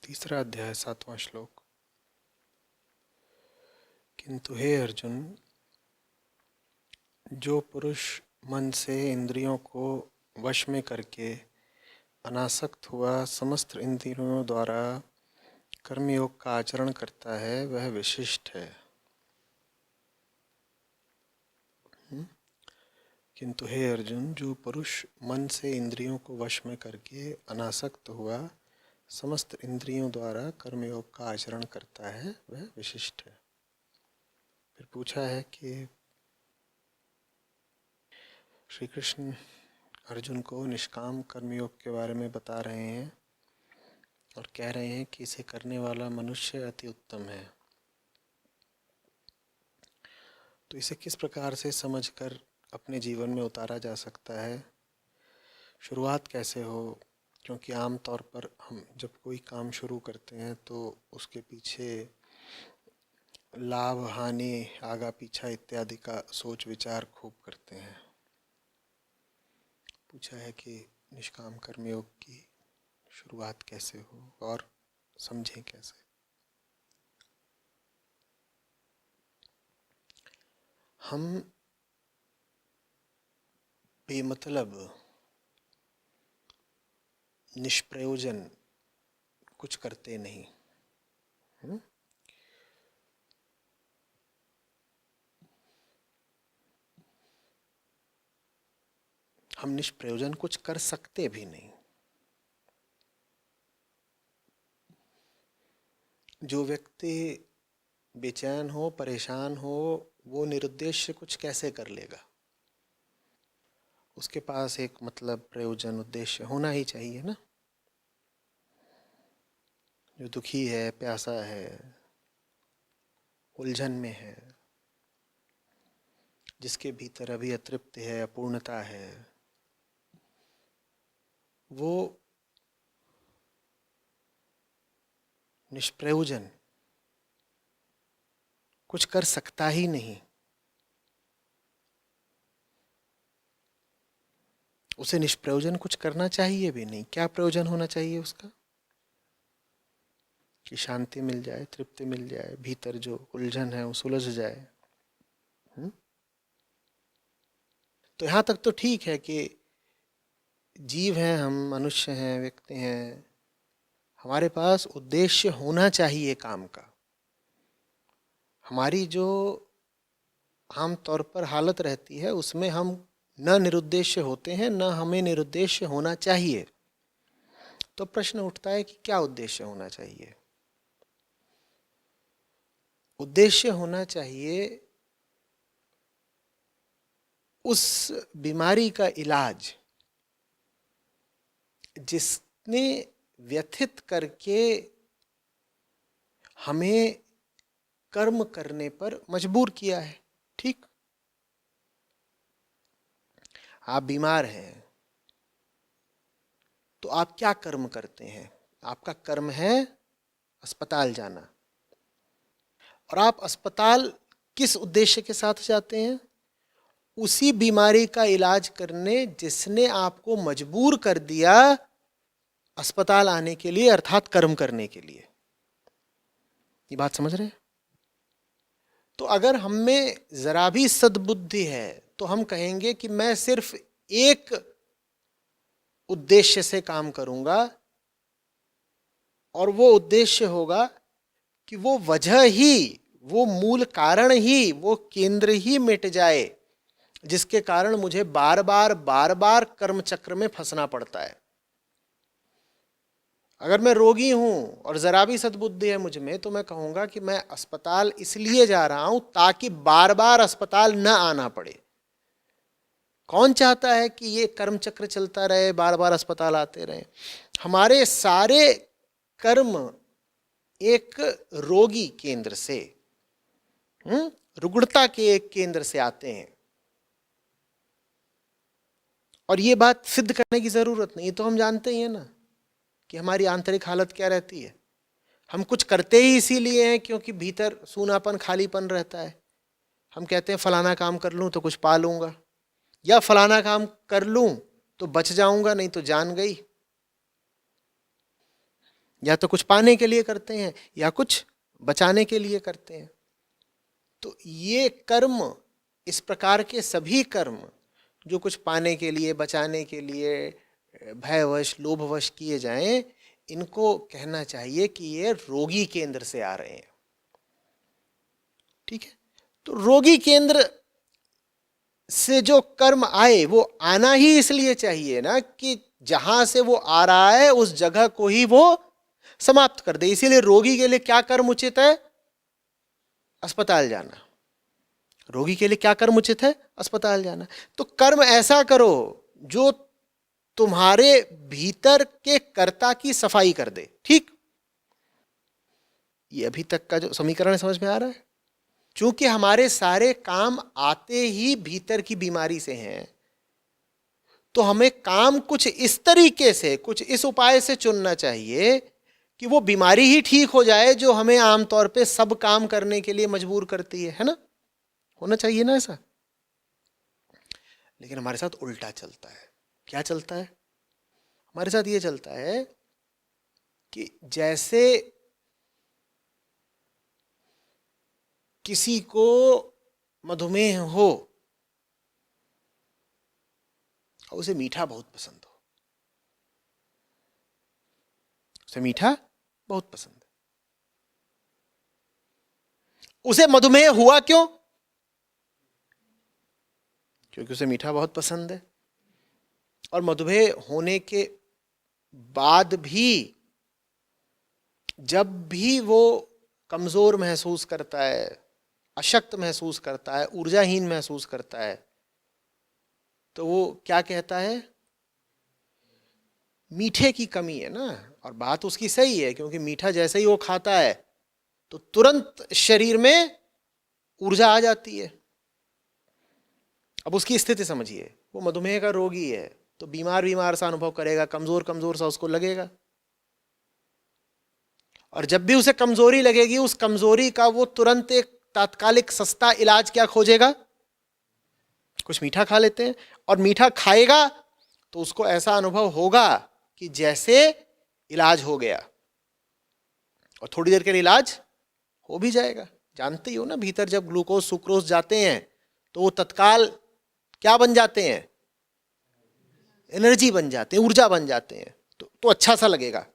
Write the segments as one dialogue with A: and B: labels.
A: तीसरा अध्याय 7वां श्लोक। किंतु हे अर्जुन, जो पुरुष मन से इंद्रियों को वश में करके अनासक्त हुआ समस्त इंद्रियों द्वारा कर्मयोग का आचरण करता है वह विशिष्ट है। किंतु हे अर्जुन, जो पुरुष मन से इंद्रियों को वश में करके अनासक्त हुआ समस्त इंद्रियों द्वारा कर्मयोग का आचरण करता है वह विशिष्ट है। फिर पूछा है कि श्री कृष्ण अर्जुन को निष्काम कर्मयोग के बारे में बता रहे हैं और कह रहे हैं कि इसे करने वाला मनुष्य अति उत्तम है। तो इसे किस प्रकार से समझकर अपने जीवन में उतारा जा सकता है, शुरुआत कैसे हो? क्योंकि आम तौर पर हम जब कोई काम शुरू करते हैं तो उसके पीछे लाभ हानि आगा पीछा इत्यादि का सोच विचार खूब करते हैं। पूछा है कि निष्काम कर्मयोग की शुरुआत कैसे हो और समझें कैसे। हम बेमतलब निष्प्रयोजन कुछ करते नहीं। हम निष्प्रयोजन कुछ कर सकते भी नहीं। जो व्यक्ति बेचैन हो, परेशान हो, वो निरुद्देश्य कुछ कैसे कर लेगा? उसके पास एक मतलब प्रयोजन उद्देश्य होना ही चाहिए ना। जो दुखी है, प्यासा है, उलझन में है, जिसके भीतर अभी अतृप्ति है, अपूर्णता है, वो निष्प्रयोजन कुछ कर सकता ही नहीं। उसे निष्प्रयोजन कुछ करना चाहिए भी नहीं। क्या प्रयोजन होना चाहिए उसका? कि शांति मिल जाए, तृप्ति मिल जाए, भीतर जो उलझन है वो सुलझ जाए। तो यहाँ तक तो ठीक है कि जीव हैं, हम मनुष्य हैं, व्यक्ति हैं, हमारे पास उद्देश्य होना चाहिए काम का। हमारी जो आम तौर पर हालत रहती है उसमें हम न निरुद्देश्य होते हैं, न हमें निरुद्देश्य होना चाहिए। तो प्रश्न उठता है कि क्या उद्देश्य होना चाहिए? उद्देश्य होना चाहिए उस बीमारी का इलाज जिसने व्यथित करके हमें कर्म करने पर मजबूर किया है। ठीक, आप बीमार हैं तो आप क्या कर्म करते हैं? आपका कर्म है अस्पताल जाना। और आप अस्पताल किस उद्देश्य के साथ जाते हैं? उसी बीमारी का इलाज करने जिसने आपको मजबूर कर दिया अस्पताल आने के लिए, अर्थात कर्म करने के लिए। ये बात समझ रहे हैं? तो अगर हम में जरा भी सद्बुद्धि है तो हम कहेंगे कि मैं सिर्फ एक उद्देश्य से काम करूंगा, और वो उद्देश्य होगा कि वो वजह ही, वो मूल कारण ही, वो केंद्र ही मिट जाए जिसके कारण मुझे बार बार कर्म चक्र में फंसना पड़ता है। अगर मैं रोगी हूं और जरा भी सद्बुद्धि है मुझ में तो मैं कहूंगा कि मैं अस्पताल इसलिए जा रहा हूं ताकि बार बार अस्पताल न आना पड़े। कौन चाहता है कि ये कर्म चक्र चलता रहे, बार बार अस्पताल आते रहे? हमारे सारे कर्म एक रोगी केंद्र से, रुग्णता के एक केंद्र से आते हैं। और ये बात सिद्ध करने की जरूरत नहीं, तो हम जानते ही हैं ना कि हमारी आंतरिक हालत क्या रहती है। हम कुछ करते ही इसीलिए हैं क्योंकि भीतर सूनापन, खालीपन रहता है। हम कहते हैं फलाना काम कर लूं तो कुछ पा लूंगा, या फलाना काम कर लूं तो बच जाऊंगा, नहीं तो जान गई। या तो कुछ पाने के लिए करते हैं या कुछ बचाने के लिए करते हैं। तो ये कर्म, इस प्रकार के सभी कर्म जो कुछ पाने के लिए, बचाने के लिए, भयवश, लोभवश किए जाएं, इनको कहना चाहिए कि ये रोगी केंद्र से आ रहे हैं। ठीक है, तो रोगी केंद्र से जो कर्म आए वो आना ही इसलिए चाहिए ना कि जहां से वो आ रहा है उस जगह को ही वो समाप्त कर दे। इसीलिए रोगी के लिए क्या कर्म उचित है? अस्पताल जाना। रोगी के लिए क्या कर्म उचित है? अस्पताल जाना। तो कर्म ऐसा करो जो तुम्हारे भीतर के कर्ता की सफाई कर दे। ठीक, ये अभी तक का जो समीकरण समझ में आ रहा है? क्योंकि हमारे सारे काम आते ही भीतर की बीमारी से हैं, तो हमें काम कुछ इस तरीके से, कुछ इस उपाय से चुनना चाहिए कि वो बीमारी ही ठीक हो जाए जो हमें आमतौर पे सब काम करने के लिए मजबूर करती है ना? होना चाहिए ना ऐसा। लेकिन हमारे साथ उल्टा चलता है। क्या चलता है हमारे साथ? ये चलता है कि जैसे किसी को मधुमेह हो और उसे मीठा बहुत पसंद हो, उसे मीठा बहुत पसंद है। उसे मधुमेह हुआ क्यों? क्योंकि उसे मीठा बहुत पसंद है। और मधुमेह होने के बाद भी जब भी वो कमजोर महसूस करता है, अशक्त महसूस करता है, ऊर्जाहीन महसूस करता है, तो वो क्या कहता है? मीठे की कमी है ना। और बात उसकी सही है, क्योंकि मीठा जैसे ही वो खाता है तो तुरंत शरीर में ऊर्जा आ जाती है। अब उसकी स्थिति समझिए, वो मधुमेह का रोगी है तो बीमार बीमार सा अनुभव करेगा, कमजोर कमजोर सा उसको लगेगा। और जब भी उसे कमजोरी लगेगी, उस कमजोरी का वो तुरंत एक तात्कालिक सस्ता इलाज क्या खोजेगा? कुछ मीठा खा लेते हैं। और मीठा खाएगा तो उसको ऐसा अनुभव होगा कि जैसे इलाज हो गया, और थोड़ी देर के लिए इलाज हो भी जाएगा। जानते ही हो ना, भीतर जब ग्लूकोज सुक्रोज जाते हैं तो वो तत्काल क्या बन जाते हैं? एनर्जी बन जाते हैं, ऊर्जा बन जाते हैं। तो अच्छा सा लगेगा।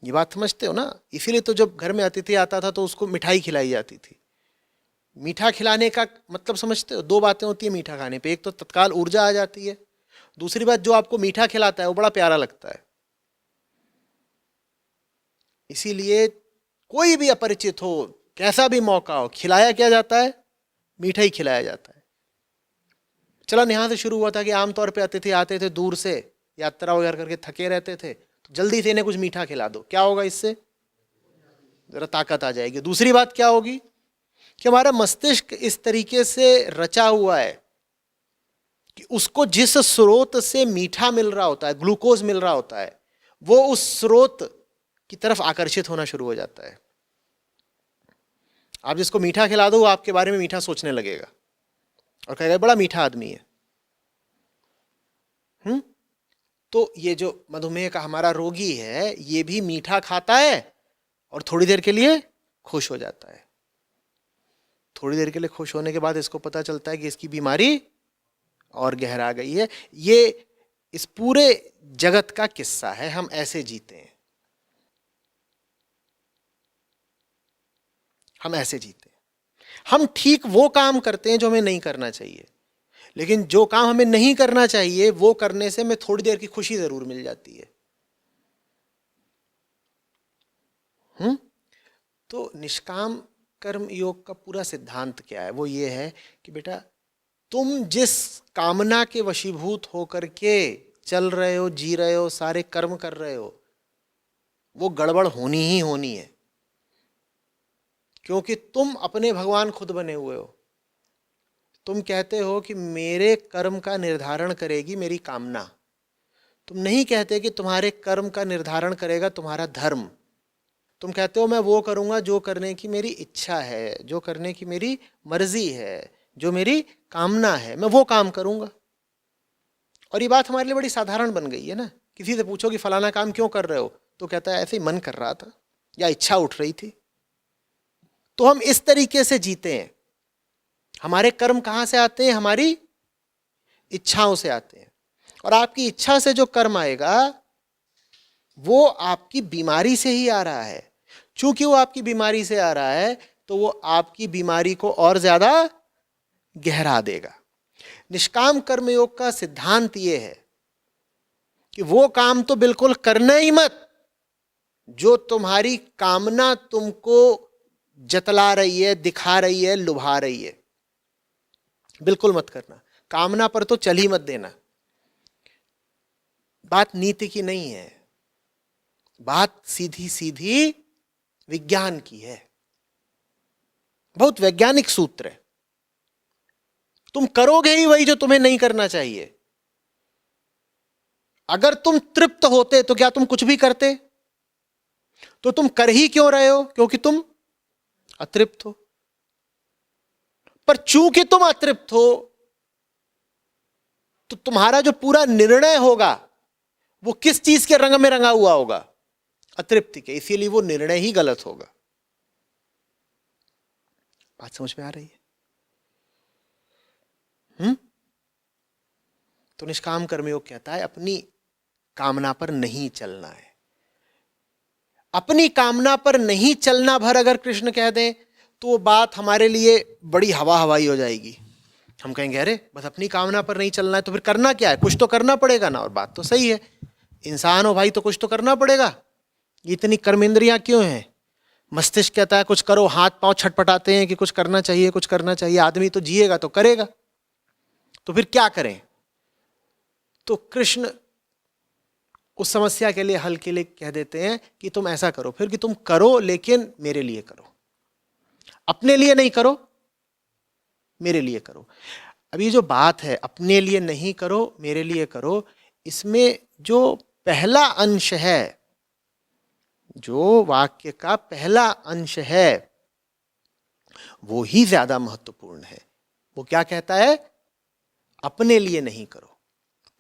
A: ये बात समझते हो ना? इसीलिए तो जब घर में अतिथि आता था तो उसको मिठाई खिलाई जाती थी। मीठा खिलाने का मतलब समझते हो? दो बातें होती है मीठा खाने पे। एक तो तत्काल ऊर्जा आ जाती है, दूसरी बात जो आपको मीठा खिलाता है वो बड़ा प्यारा लगता है। इसीलिए कोई भी अपरिचित हो, कैसा भी मौका हो, खिलाया क्या जाता है? मीठा ही खिलाया जाता है। चलन यहां से शुरू हुआ था कि आमतौर पे अतिथि आते थे दूर से, यात्रा वगैरह करके थके रहते थे, तो जल्दी से इन्हें कुछ मीठा खिला दो। क्या होगा? इससे जरा ताकत आ जाएगी। दूसरी बात क्या होगी कि हमारा मस्तिष्क इस तरीके से रचा हुआ है कि उसको जिस स्रोत से मीठा मिल रहा होता है, ग्लूकोज मिल रहा होता है, वो उस स्रोत की तरफ आकर्षित होना शुरू हो जाता है। आप जिसको मीठा खिला दो वो आपके बारे में मीठा सोचने लगेगा और कहेगा बड़ा मीठा आदमी है। तो ये जो मधुमेह का हमारा रोगी है, ये भी मीठा खाता है और थोड़ी देर के लिए खुश हो जाता है। थोड़ी देर के लिए खुश होने के बाद इसको पता चलता है कि इसकी बीमारी और गहरा गई है। ये इस पूरे जगत का किस्सा है। हम ऐसे जीते हैं, हम ऐसे जीते हैं। हम ठीक वो काम करते हैं जो हमें नहीं करना चाहिए, लेकिन जो काम हमें नहीं करना चाहिए वो करने से हमें थोड़ी देर की खुशी जरूर मिल जाती है। तो निष्काम कर्म योग का पूरा सिद्धांत क्या है? वो ये है कि बेटा, तुम जिस कामना के वशीभूत होकर के चल रहे हो, जी रहे हो, सारे कर्म कर रहे हो, वो गड़बड़ होनी ही होनी है। क्योंकि तुम अपने भगवान खुद बने हुए हो। तुम कहते हो कि मेरे कर्म का निर्धारण करेगी मेरी कामना। तुम नहीं कहते कि तुम्हारे कर्म का निर्धारण करेगा तुम्हारा धर्म। तुम कहते हो मैं वो करूंगा जो करने की मेरी इच्छा है, जो करने की मेरी मर्जी है, जो मेरी कामना है, मैं वो काम करूंगा। और ये बात हमारे लिए बड़ी साधारण बन गई है ना। किसी से पूछो कि फलाना काम क्यों कर रहे हो, तो कहता है ऐसे ही मन कर रहा था या इच्छा उठ रही थी। तो हम इस तरीके से जीते हैं। हमारे कर्म कहां से आते हैं? हमारी इच्छाओं से आते हैं। और आपकी इच्छा से जो कर्म आएगा वो आपकी बीमारी से ही आ रहा है। चूंकि वो आपकी बीमारी से आ रहा है तो वो आपकी बीमारी को और ज्यादा गहरा देगा। निष्काम कर्मयोग का सिद्धांत ये है कि वो काम तो बिल्कुल करना ही मत जो तुम्हारी कामना तुमको जतला रही है, दिखा रही है, लुभा रही है। बिल्कुल मत करना। कामना पर तो चल ही मत देना। बात नीति की नहीं है, बात सीधी सीधी विज्ञान की है। बहुत वैज्ञानिक सूत्र है। तुम करोगे ही वही जो तुम्हें नहीं करना चाहिए। अगर तुम तृप्त होते तो क्या तुम कुछ भी करते? तो तुम कर ही क्यों रहे हो? क्योंकि तुम अतृप्त हो। पर चूंकि तुम अतृप्त हो तो तुम्हारा जो पूरा निर्णय होगा वो किस चीज के रंग में रंगा हुआ होगा? अतृप्ति के। इसीलिए वो निर्णय ही गलत होगा। बात समझ में आ रही है? तो निष्काम कर्मयोग कहता है अपनी कामना पर नहीं चलना है। अपनी कामना पर नहीं चलना भर अगर कृष्ण कह दें तो वो बात हमारे लिए बड़ी हवा हवाई हो जाएगी। हम कहेंगे अरे बस अपनी कामना पर नहीं चलना है तो फिर करना क्या है? कुछ तो करना पड़ेगा ना। और बात तो सही है, इंसान हो भाई तो कुछ तो करना पड़ेगा। इतनी कर्मेंद्रियां क्यों हैं? मस्तिष्क कहता है कुछ करो, हाथ पांव छटपटाते हैं कि कुछ करना चाहिए, कुछ करना चाहिए। आदमी तो जिएगा तो करेगा। तो फिर क्या करें? तो कृष्ण उस समस्या के लिए हल के लिए कह देते हैं कि तुम ऐसा करो फिर कि तुम करो लेकिन मेरे लिए करो। अपने लिए नहीं करो, मेरे लिए करो। अब ये जो बात है अपने लिए नहीं करो मेरे लिए करो, इसमें जो पहला अंश है, जो वाक्य का पहला अंश है वो ही ज्यादा महत्वपूर्ण है। वो क्या कहता है? अपने लिए नहीं करो।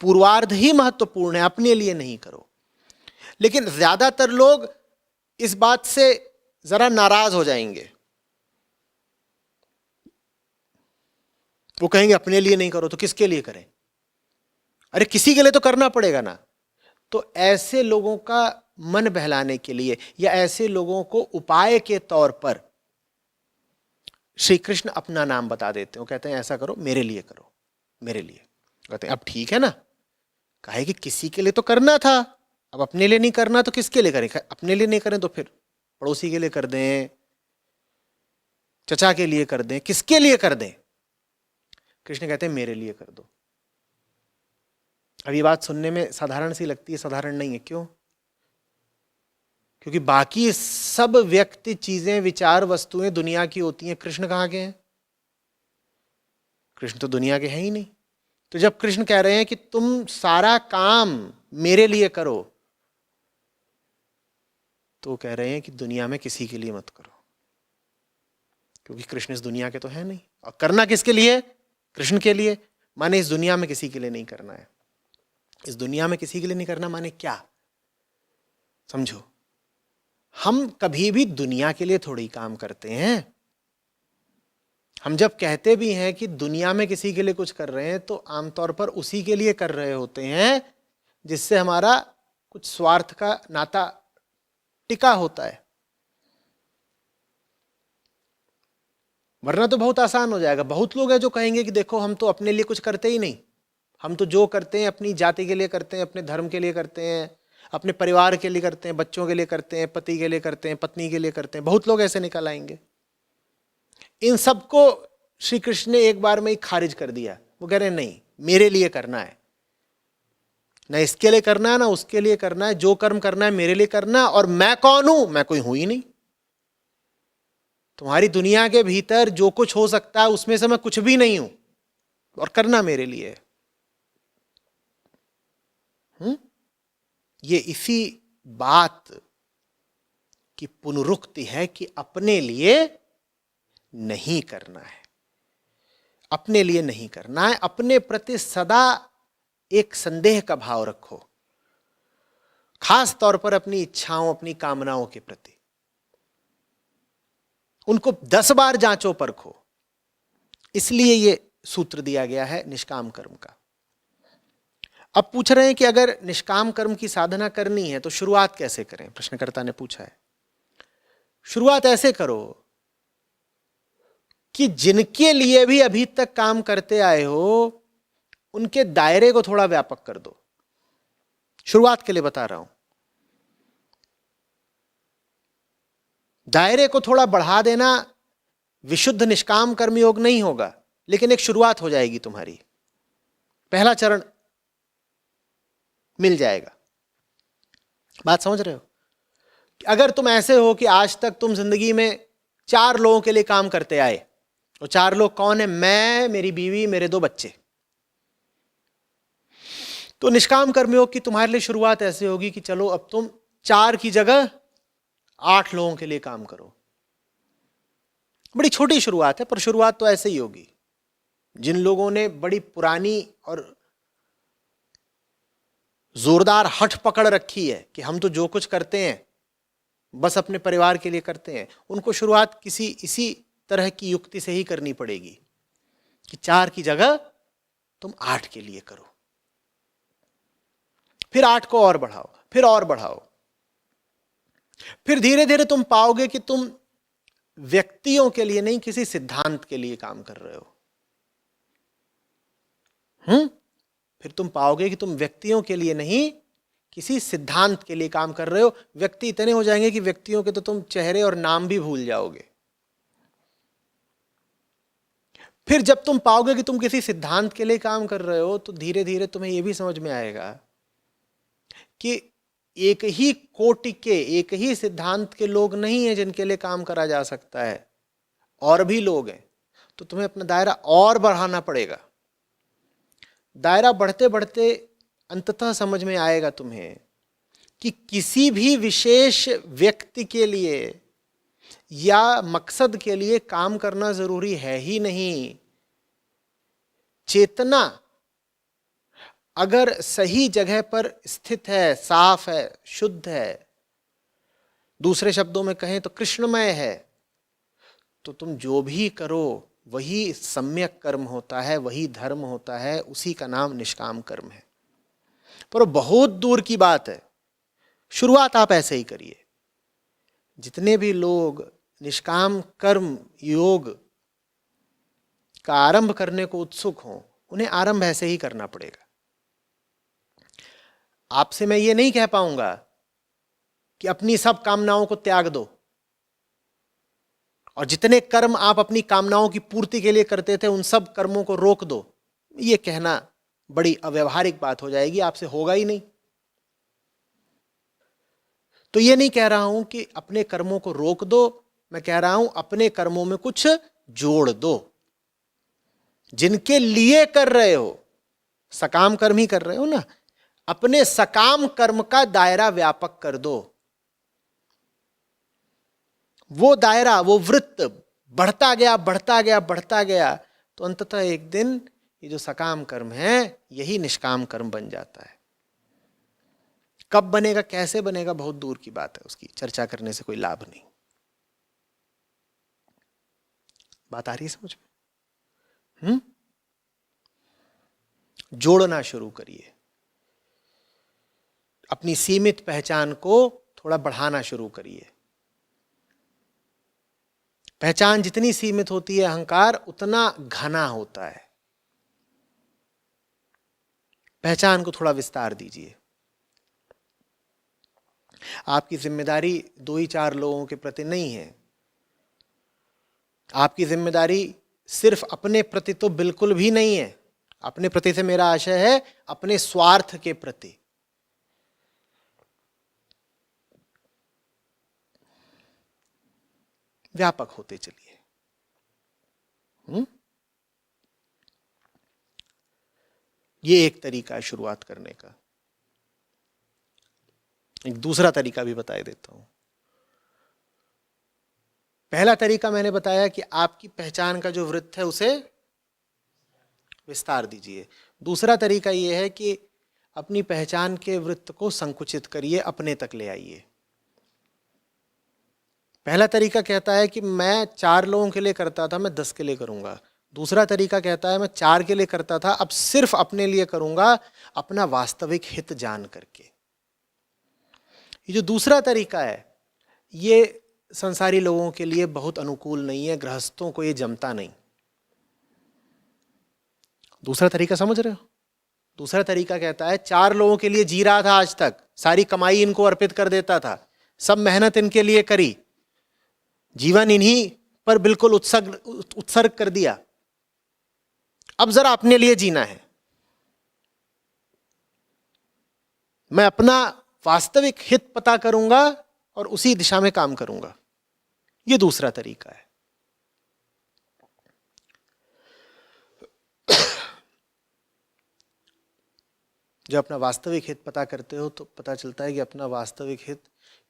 A: पूर्वार्ध ही महत्वपूर्ण है, अपने लिए नहीं करो। लेकिन ज्यादातर लोग इस बात से जरा नाराज हो जाएंगे। वो कहेंगे अपने लिए नहीं करो तो किसके लिए करें? अरे किसी के लिए तो करना पड़ेगा ना। तो ऐसे लोगों का मन बहलाने के लिए या ऐसे लोगों को उपाय के तौर पर श्री कृष्ण अपना नाम बता देते हैं। वो कहते हैं ऐसा करो, मेरे लिए करो, मेरे लिए। कहते हैं अब ठीक है ना, कहे कि किसी के लिए तो करना था, अब अपने लिए नहीं करना तो किसके लिए करें? अपने लिए नहीं करें तो फिर पड़ोसी के लिए कर दें, चचा के लिए कर दें, किसके लिए कर दें? कृष्ण कहते हैं मेरे लिए कर दो। अब ये बात सुनने में साधारण सी लगती है, साधारण नहीं है। क्यों? क्योंकि बाकी सब व्यक्ति, चीजें, विचार, वस्तुएं दुनिया की होती हैं। कृष्ण कहाँ के हैं? कृष्ण तो दुनिया के हैं ही नहीं। तो जब कृष्ण कह रहे हैं कि तुम सारा काम मेरे लिए करो, तो कह रहे हैं कि दुनिया में किसी के लिए मत करो, क्योंकि कृष्ण इस दुनिया के तो है नहीं। और करना किसके लिए? कृष्ण के लिए। माने इस दुनिया में किसी के लिए नहीं करना है। इस दुनिया में किसी के लिए नहीं करना माने क्या? समझो, हम कभी भी दुनिया के लिए थोड़ी काम करते हैं। हम जब कहते भी हैं कि दुनिया में किसी के लिए कुछ कर रहे हैं तो आमतौर पर उसी के लिए कर रहे होते हैं जिससे हमारा कुछ स्वार्थ का नाता टिका होता है। वरना तो बहुत आसान हो जाएगा। बहुत लोग हैं जो कहेंगे कि देखो हम तो अपने लिए कुछ करते ही नहीं, हम तो जो करते हैं अपनी जाति के लिए करते हैं, अपने धर्म के लिए करते हैं, अपने परिवार के लिए करते हैं, बच्चों के लिए करते हैं, पति के लिए करते हैं, पत्नी के लिए करते हैं। बहुत लोग ऐसे निकल आएंगे। इन सबको श्री कृष्ण ने एक बार में ही खारिज कर दिया। वो कह रहे हैं नहीं, मेरे लिए करना है, ना इसके लिए करना है ना उसके लिए करना है। जो कर्म करना है मेरे लिए करना है। और मैं कौन हूं? मैं कोई हूं ही नहीं। तुम्हारी दुनिया के भीतर जो कुछ हो सकता है उसमें से मैं कुछ भी नहीं हूं, और करना मेरे लिए है। ये इसी बात की पुनरुक्ति है कि अपने लिए नहीं करना है, अपने लिए नहीं करना है। अपने प्रति सदा एक संदेह का भाव रखो। खास तौर पर अपनी इच्छाओं, अपनी कामनाओं के प्रति। उनको 10 बार जांचो परखो। इसलिए ये सूत्र दिया गया है निष्काम कर्म का। अब पूछ रहे हैं कि अगर निष्काम कर्म की साधना करनी है तो शुरुआत कैसे करें, प्रश्नकर्ता ने पूछा है। शुरुआत ऐसे करो कि जिनके लिए भी अभी तक काम करते आए हो उनके दायरे को थोड़ा व्यापक कर दो। शुरुआत के लिए बता रहा हूं, दायरे को थोड़ा बढ़ा देना विशुद्ध निष्काम कर्म योग नहीं होगा, लेकिन एक शुरुआत हो जाएगी तुम्हारी, पहला चरण मिल जाएगा। बात समझ रहे हो? अगर तुम ऐसे हो कि आज तक तुम जिंदगी में 4 लोगों के लिए काम करते आए, और 4 लोग कौन है? मैं, मेरी बीवी, मेरे 2 बच्चे। तो निष्काम कर्मयोग की तुम्हारे लिए शुरुआत ऐसे होगी कि चलो अब तुम 4 की जगह 8 लोगों के लिए काम करो। बड़ी छोटी शुरुआत है, पर शुरुआत तो ऐसे ही होगी। जिन लोगों ने बड़ी पुरानी और जोरदार हठ पकड़ रखी है कि हम तो जो कुछ करते हैं बस अपने परिवार के लिए करते हैं, उनको शुरुआत इसी तरह की युक्ति से ही करनी पड़ेगी कि 4 की जगह तुम 8 के लिए करो, फिर 8 को और बढ़ाओ, फिर और बढ़ाओ। फिर धीरे धीरे तुम पाओगे कि तुम व्यक्तियों के लिए नहीं, किसी सिद्धांत के लिए काम कर रहे हो। फिर तुम पाओगे कि तुम व्यक्तियों के लिए नहीं, किसी सिद्धांत के लिए काम कर रहे हो। व्यक्ति इतने हो जाएंगे कि व्यक्तियों के तो तुम चेहरे और नाम भी भूल जाओगे। फिर जब तुम पाओगे कि तुम किसी सिद्धांत के लिए काम कर रहे हो, तो धीरे धीरे तुम्हें यह भी समझ में आएगा कि एक ही कोटि के, एक ही सिद्धांत के लोग नहीं है जिनके लिए काम करा जा सकता है, और भी लोग हैं। तो तुम्हें अपना दायरा और बढ़ाना पड़ेगा। दायरा बढ़ते बढ़ते अंततः समझ में आएगा तुम्हें कि किसी भी विशेष व्यक्ति के लिए या मकसद के लिए काम करना जरूरी है ही नहीं। चेतना अगर सही जगह पर स्थित है, साफ है, शुद्ध है, दूसरे शब्दों में कहें तो कृष्णमय है, तो तुम जो भी करो वही सम्यक कर्म होता है, वही धर्म होता है, उसी का नाम निष्काम कर्म है। पर बहुत दूर की बात है। शुरुआत आप ऐसे ही करिए। जितने भी लोग निष्काम कर्म योग का आरंभ करने को उत्सुक हों, उन्हें आरंभ ऐसे ही करना पड़ेगा। आपसे मैं ये नहीं कह पाऊंगा कि अपनी सब कामनाओं को त्याग दो और जितने कर्म आप अपनी कामनाओं की पूर्ति के लिए करते थे उन सब कर्मों को रोक दो। ये कहना बड़ी अव्यवहारिक बात हो जाएगी, आपसे होगा ही नहीं। तो ये नहीं कह रहा हूं कि अपने कर्मों को रोक दो, मैं कह रहा हूं अपने कर्मों में कुछ जोड़ दो। जिनके लिए कर रहे हो, सकाम कर्म ही कर रहे हो ना, अपने सकाम कर्म का दायरा व्यापक कर दो। वो दायरा, वो वृत्त बढ़ता गया, बढ़ता गया, बढ़ता गया, तो अंततः एक दिन ये जो सकाम कर्म है यही निष्काम कर्म बन जाता है। कब बनेगा, कैसे बनेगा, बहुत दूर की बात है, उसकी चर्चा करने से कोई लाभ नहीं। बात आ रही है समझ में? जोड़ना शुरू करिए। अपनी सीमित पहचान को थोड़ा बढ़ाना शुरू करिए। पहचान जितनी सीमित होती है, अहंकार उतना घना होता है। पहचान को थोड़ा विस्तार दीजिए। आपकी जिम्मेदारी 2 ही 4 लोगों के प्रति नहीं है। आपकी जिम्मेदारी सिर्फ अपने प्रति तो बिल्कुल भी नहीं है। अपने प्रति से मेरा आशय है अपने स्वार्थ के प्रति। व्यापक होते चलिए। ये एक तरीका है शुरुआत करने का। एक दूसरा तरीका भी बता देता हूं। पहला तरीका मैंने बताया कि आपकी पहचान का जो वृत्त है उसे विस्तार दीजिए। दूसरा तरीका यह है कि अपनी पहचान के वृत्त को संकुचित करिए, अपने तक ले आइए। पहला तरीका कहता है कि मैं 4 लोगों के लिए करता था, मैं 10 के लिए करूंगा। दूसरा तरीका कहता है मैं 4 के लिए करता था, अब सिर्फ अपने लिए करूंगा, अपना वास्तविक हित जान करके। ये जो दूसरा तरीका है ये संसारी लोगों के लिए बहुत अनुकूल नहीं है, गृहस्थों को ये जमता नहीं। दूसरा तरीका समझ रहे हो? दूसरा तरीका कहता है 4 लोगों के लिए जी रहा था, आज तक सारी कमाई इनको अर्पित कर देता था, सब मेहनत इनके लिए करी, जीवन इन्हीं पर बिल्कुल उत्सर्ग कर दिया, अब जरा अपने लिए जीना है, मैं अपना वास्तविक हित पता करूंगा और उसी दिशा में काम करूंगा। ये दूसरा तरीका है। जब अपना वास्तविक हित पता करते हो तो पता चलता है कि अपना वास्तविक हित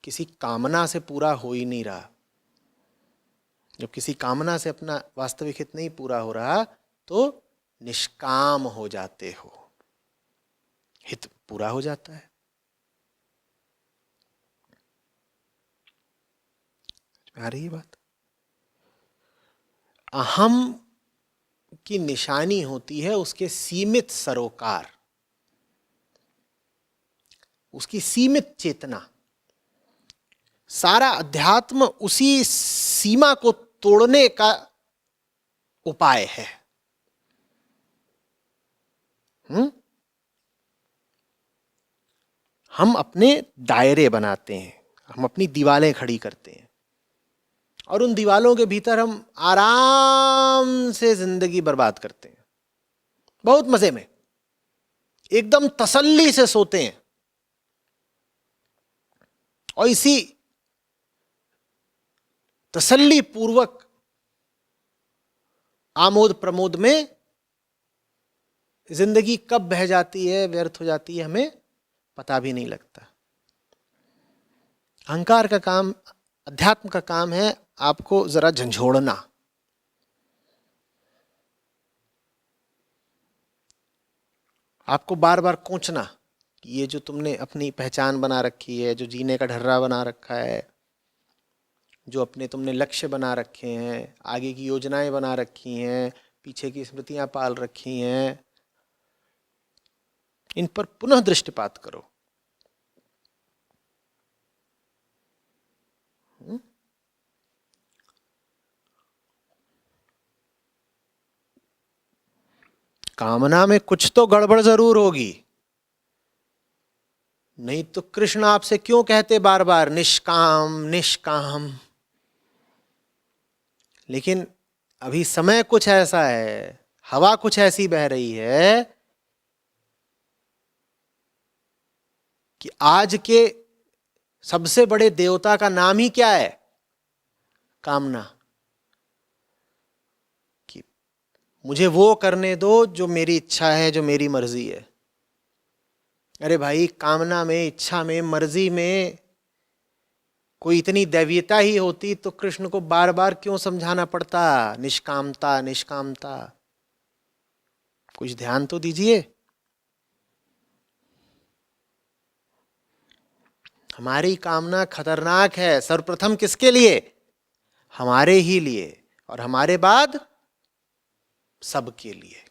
A: किसी कामना से पूरा हो ही नहीं रहा। जब किसी कामना से अपना वास्तविक हित नहीं पूरा हो रहा तो निष्काम हो जाते हो, हित पूरा हो जाता है। आ रही है बात? अहम की निशानी होती है उसके सीमित सरोकार, उसकी सीमित चेतना। सारा अध्यात्म उसी सीमा को तोड़ने का उपाय है। हम अपने दायरे बनाते हैं, हम अपनी दीवारें खड़ी करते हैं और उन दीवारों के भीतर हम आराम से जिंदगी बर्बाद करते हैं, बहुत मजे में, एकदम तसल्ली से सोते हैं। और इसी तसल्ली पूर्वक आमोद प्रमोद में जिंदगी कब बह जाती है, व्यर्थ हो जाती है, हमें पता भी नहीं लगता। अहंकार का काम, अध्यात्म का काम है आपको जरा झंझोड़ना, आपको बार बार कोंचना। ये जो तुमने अपनी पहचान बना रखी है, जो जीने का ढर्रा बना रखा है, जो अपने तुमने लक्ष्य बना रखे हैं, आगे की योजनाएं बना रखी हैं, पीछे की स्मृतियां पाल रखी हैं, इन पर पुनः दृष्टिपात करो। कामना में कुछ तो गड़बड़ जरूर होगी, नहीं तो कृष्ण आपसे क्यों कहते बार बार निष्काम निष्काम। लेकिन अभी समय कुछ ऐसा है, हवा कुछ ऐसी बह रही है कि आज के सबसे बड़े देवता का नाम ही क्या है? कामना। कि मुझे वो करने दो जो मेरी इच्छा है, जो मेरी मर्जी है। अरे भाई, कामना में, इच्छा में, मर्जी में कोई इतनी दैवीयता ही होती तो कृष्ण को बार बार क्यों समझाना पड़ता निष्कामता निष्कामता? कुछ ध्यान तो दीजिए। हमारी कामना खतरनाक है, सर्वप्रथम किसके लिए? हमारे ही लिए, और हमारे बाद सबके लिए।